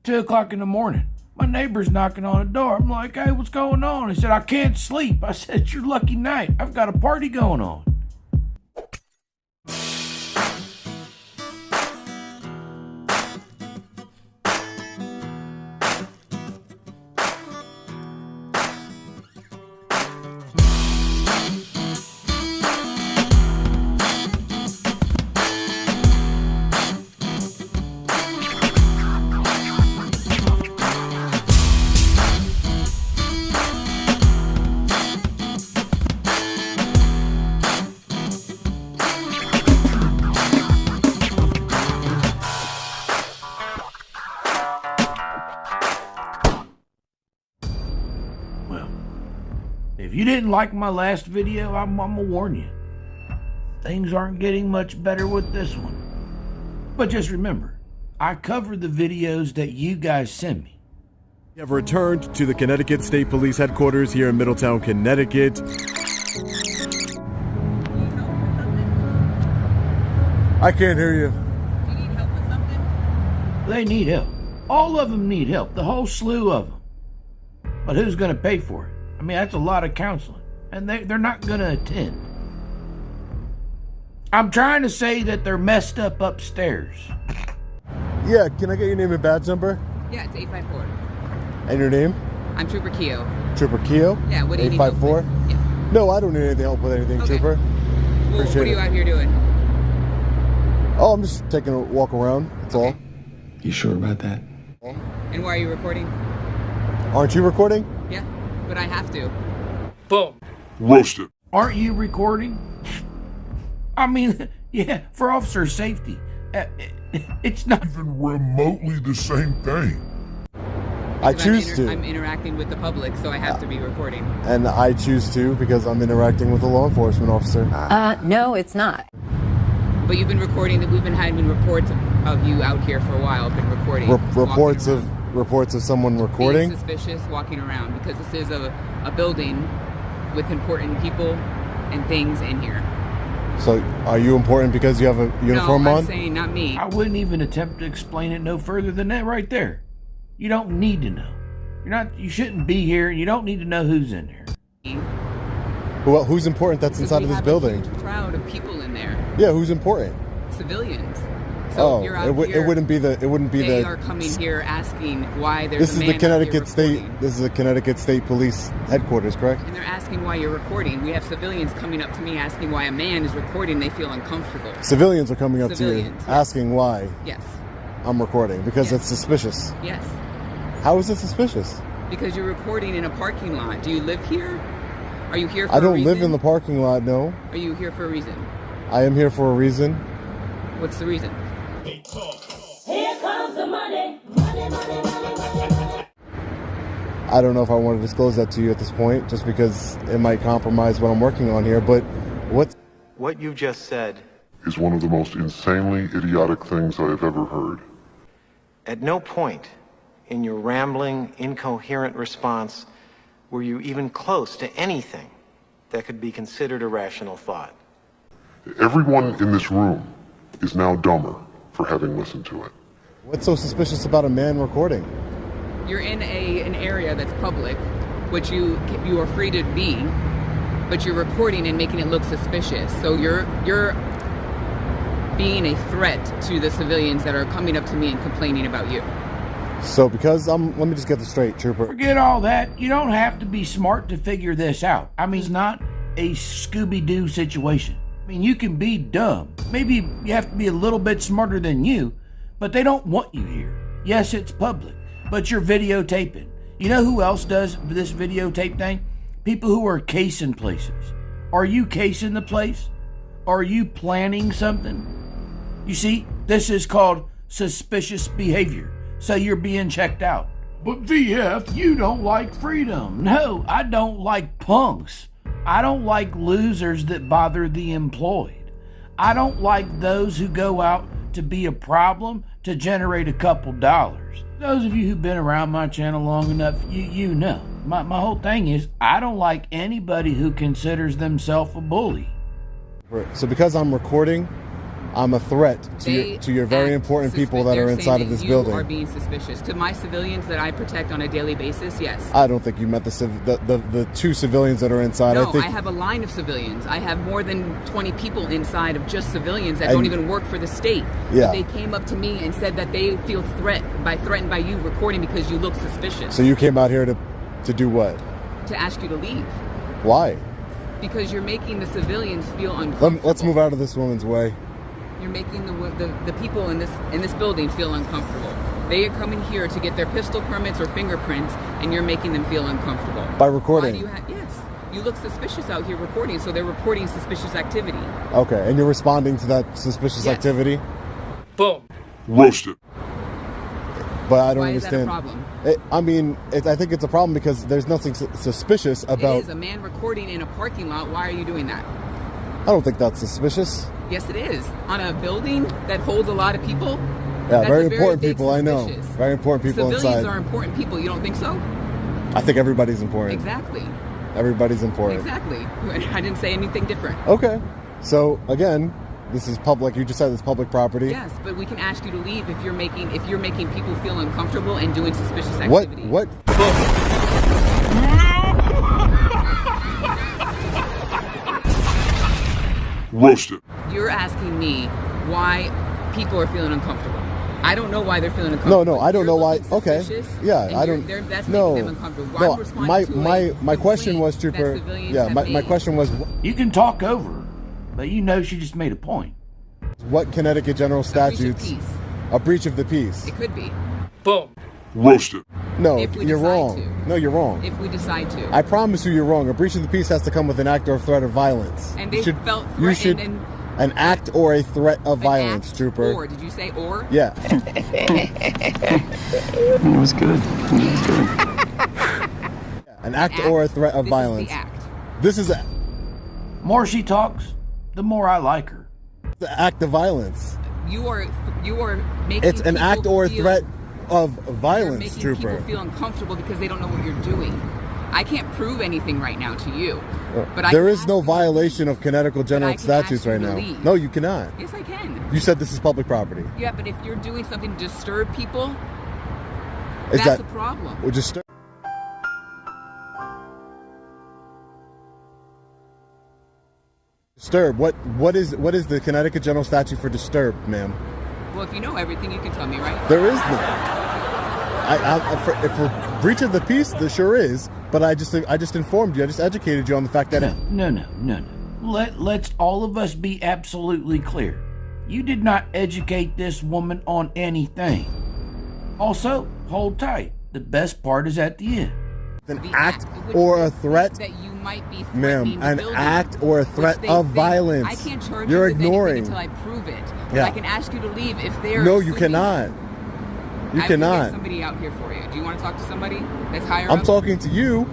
2 o'clock in the morning. My neighbor's knocking on the door. I'm like, hey, what's going on? He said, I can't sleep. I said, it's your lucky night. I've got a party going on. If you didn't like my last video, I'm gonna warn you. Things aren't getting much better with this one. But just remember, I cover the videos that you guys send me. We have returned to the Connecticut State Police Headquarters here in Middletown, Connecticut. I can't hear you. Do you need help with something? They need help. All of them need help, the whole slew of them. But who's gonna pay for it? I mean, that's a lot of counseling, and they're not going to attend. I'm trying to say that they're messed up upstairs. Yeah, can I get your name and badge number? Yeah, it's 854. And your name? I'm Trooper Keo. Trooper Keo? Yeah, what do you need help 854? with? Yeah. No, I don't need anything help with anything, Okay. Trooper. Well, Appreciate what are you it. out here doing? Oh, I'm just taking a walk around, that's all. You sure about that? And why are you recording? Aren't you recording? Yeah, but I have to. Boom. Roasted. Aren't you recording? I mean, yeah, for officer safety. It's not Even remotely the same thing. I Because choose to. I'm interacting with the public, so I have to be recording. And I choose to because I'm interacting with a law enforcement officer. No, it's not. But you've been recording, that we've been having reports of you out here for a while, been recording. Reports walking of someone around. recording? Being suspicious, walking around, because this is a building with important people and things in here. So, are you important because you have a uniform no, on? I'm saying not me. I wouldn't even attempt to explain it no further than that right there. You don't need to know. You shouldn't be here, and you don't need to know who's in there. Well, who's important that's Because inside we of this have building? A huge crowd of people in there, Yeah, who's important? civilians. So if you're out it here, wouldn't be they are coming here asking why there's This a is man the out here Connecticut State. recording. This is the Connecticut State Police Headquarters, correct? And they're asking why you're recording. We have civilians coming up to me asking why a man is recording. They feel uncomfortable. Civilians are coming up to you Civilians, yes. asking why Yes. I'm recording because Yes. it's suspicious. Yes. How is it suspicious? Because you're recording in a parking lot. Do you live here? Are you here for I a don't reason? live in the parking lot. No, Are you here for a reason? I am here for a reason. What's the reason? Here comes the money, money, money, money, money. I don't know if I want to disclose that to you at this point, just because it might compromise what I'm working on here. But What you just said, Is one of the most insanely idiotic things I have ever heard. at no point in your rambling, incoherent response were you even close to anything that could be considered a rational thought. Everyone in this room is now dumber for having listened to it. what's so suspicious about a man recording? You're in an area that's public, which you are free to be, but you're recording and making it look suspicious. So you're being a threat to the civilians that are coming up to me and complaining about you. So because let me just get this straight, Trooper. Forget all that. You don't have to be smart to figure this out. I mean, it's not a Scooby-Doo situation. I mean, you can be dumb. Maybe you have to be a little bit smarter than you, but they don't want you here. Yes, it's public, but you're videotaping. You know who else does this videotape thing? People who are casing places. Are you casing the place? Are you planning something? You see, this is called suspicious behavior. So you're being checked out. But VF, you don't like freedom. No, I don't like punks. I don't like losers that bother the employed. I don't like those who go out to be a problem to generate a couple dollars. Those of you who've been around my channel long enough, you know. My whole thing is, I don't like anybody who considers themselves a bully. So because I'm recording, I'm a threat to your very important people that are inside of this building. You are being suspicious. To my civilians that I protect on a daily basis, yes. I don't think you met the two civilians that are inside. No, I have a line of civilians. I have more than 20 people inside of just civilians that don't even work for the state. Yeah. They came up to me and said that they feel threatened by you recording because you look suspicious. So you came out here to do what? To ask you to leave. Why? Because you're making the civilians feel uncomfortable. Let's move out of this woman's way. You're making the people in this building feel uncomfortable. They are coming here to get their pistol permits or fingerprints, and you're making them feel uncomfortable. By recording? Yes. You look suspicious out here recording, so they're reporting suspicious activity. Okay, and you're responding to that suspicious activity? Boom. Roasted. But I don't Why understand. Is that a problem? I think it's a problem because there's nothing suspicious about... It is a man recording in a parking lot. Why are you doing that? I don't think that's suspicious. Yes, it is. On a building that holds a lot of people? Yeah, very important people, I know. Very important people Civilians inside. are important people. You don't think so? I think everybody's important. Exactly. Everybody's important. Exactly. I didn't say anything different. Okay. So, again, this is public. You just said it's public property. Yes, but we can ask you to leave if you're making people feel uncomfortable and doing suspicious activity. What? Roasted. You're asking me why people are feeling uncomfortable. I don't know why they're feeling uncomfortable. No, I don't know why. Okay. Yeah, I don't. That's no, making them uncomfortable. no. I'm responding to My question was, Trooper. Yeah, my question was. You can talk over her, but you know she just made a point. What Connecticut general statutes? A breach of the peace. It could be. Boom. Roasted. No, If we you're decide wrong. to. No, you're wrong. If we decide to. I promise you, you're wrong. A breach of the peace has to come with an act or threat of violence. And they felt You should. threatened and An act or a threat of violence, act Trooper. Or did you say or? Yeah. It was good. An act or a threat of violence. Is the act. This is More she talks, the more I like her. the act of violence. You are making. It's an act or a threat of violence, you're making Trooper. people feel uncomfortable because they don't know what you're doing. I can't prove anything right now to you, but There is no violation of Connecticut general statutes right now. Leave. No, you cannot. Yes, I can. You said this is public property. Yeah, but if you're doing something to disturb people, Is that's that a problem. or disturb? Disturb. What is the Connecticut general statute for disturb, ma'am? Well, if you know everything, you can tell me, right? There is none. For breach of the peace, there sure is. But I just informed you. I just educated you on the fact that No. Let's all of us be absolutely clear. You did not educate this woman on anything. Also, hold tight. The best part is at the end. an act or a threat, that you might be ma'am, an building, act or a threat of violence. I can't charge You're you with ignoring. anything until I prove it. But Yeah. I can ask you to leave if they're. No, you assuming- cannot. You I can cannot. get somebody out here for you. Do you want to talk to somebody that's higher I'm up? talking to you.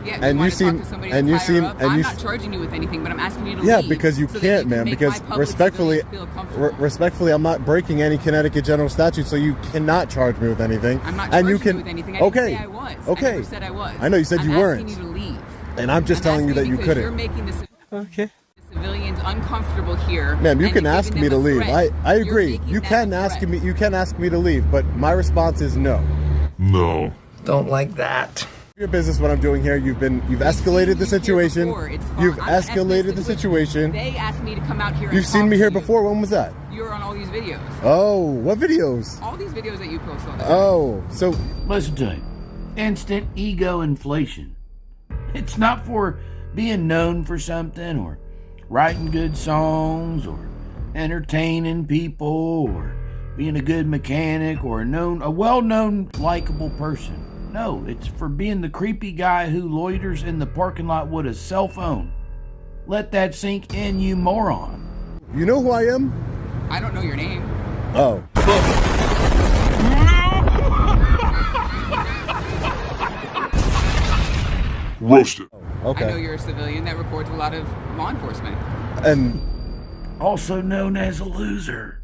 Yeah, and you you seem- talk to somebody and that's you higher seem- up? and I'm you not s- charging you with anything, but I'm asking you to Yeah, leave. because you so that can't, can ma'am. make Because my public respectfully, civilians feel comfortable. respectfully, I'm not breaking any Connecticut general statute, so you cannot charge me with anything. I'm not and charging you can. with anything. I okay. didn't say I was. Okay. I never said I was. I know you said I'm you weren't. asking you to leave. And I'm just telling you that you because couldn't. You're making the Okay. civilians uncomfortable here. Ma'am, you and can you're ask giving me to them a leave. threat. I You're agree. making You that can a ask threat. me. You can ask me to leave, but my response is no. No. Don't like that. Your business. What I'm doing here. You've escalated the situation. It's fine. You've I'm escalated the escalated situation. They asked me to come out here. and You've seen talk me to here you. before. When was that? You're on all these videos. Oh, what videos? All these videos that you post on. Oh, so Listen to him. Instant ego inflation. It's not for being known for something or writing good songs or entertaining people or being a good mechanic or a well-known, likable person. No, it's for being the creepy guy who loiters in the parking lot with a cell phone. Let that sink in, you moron. you know who I am? I don't know your name. Oh. Roasted. Okay. I know you're a civilian that reports a lot of law enforcement. And Also known as a loser.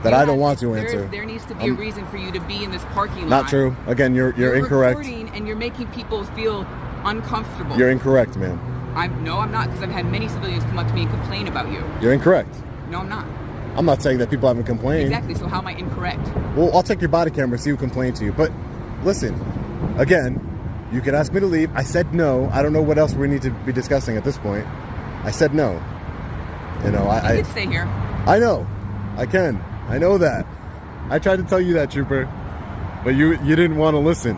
that I don't want to There- answer. There needs to be a reason for you to be in this parking lot. Not true. Again, you're incorrect. Recording and you're making people feel uncomfortable. You're incorrect, ma'am. I'm not, because I've had many civilians come up to me and complain about you. You're incorrect. No, I'm not. I'm not saying that people haven't complained. Exactly. So how am I incorrect? Well, I'll check your body camera, see who complained to you. But listen, again, you can ask me to leave. I said no. I don't know what else we need to be discussing at this point. I said no. You know, You can stay here. I know. I can. I know that. I tried to tell you that, Trooper, but you didn't want to listen.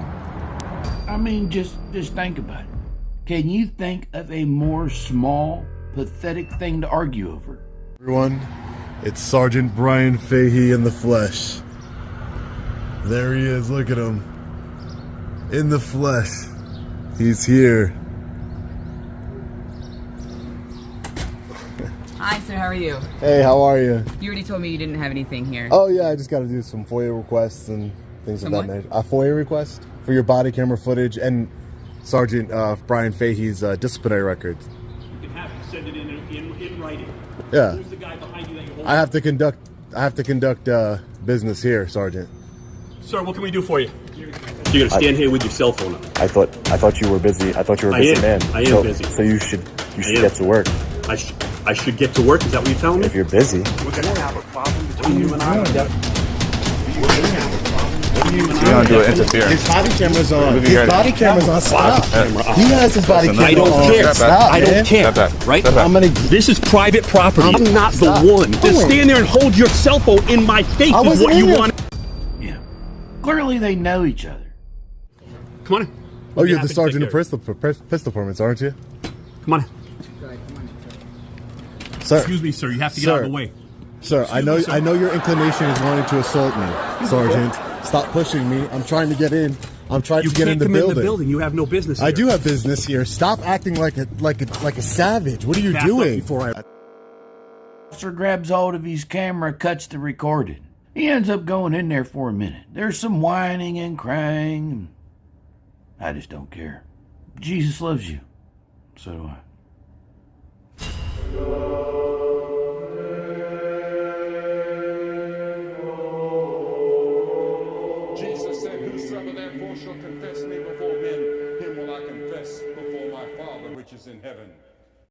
I mean, just think about it. Can you think of a more small, pathetic thing to argue over? Everyone, it's Sergeant Brian Fahey in the flesh. There he is. Look at him. In the flesh. He's here. Hi, sir. How are you? Hey, how are you? You already told me you didn't have anything here. Oh yeah, I just got to do some FOIA requests and things of that nature. A FOIA request for your body camera footage and Sergeant Brian Fahey's disciplinary record. You can have him send it in writing. Yeah. Who's the guy behind you that you're holding? I have to conduct business here, Sergeant. Sir, what can we do for you? You're gonna stand here with your cell phone up. I thought you were busy. I thought you were a busy man. I am busy. So you should get to work. I should get to work. Is that what you're telling me? If you're busy. We're gonna have a problem between you and I. You don't do it. Interfere. His body camera's on. His body camera's on. Stop. He has his body camera on. I don't care. Stop, I don't care. Right? This is private property. I'm not the one to stand there and hold your cell phone in my face. Is what you want. Yeah. Clearly they know each other. Come on in. Oh, you're the sergeant of pistol performance, aren't you? Come on in. Sir. Excuse me, sir. You have to get out of the way. Sir, I know your inclination is wanting to assault me, Sergeant. Stop pushing me. I'm trying to get in. I'm trying to get in the building. You can't come in the building. You have no business here. I do have business here. Stop acting like a savage. What are you doing? Officer grabs hold of his camera, cuts the recording. He ends up going in there for a minute. There's some whining and crying. I just don't care. Jesus loves you. So do I. Jesus said, whosoever therefore shall confess me before men, him will I confess before my Father which is in heaven.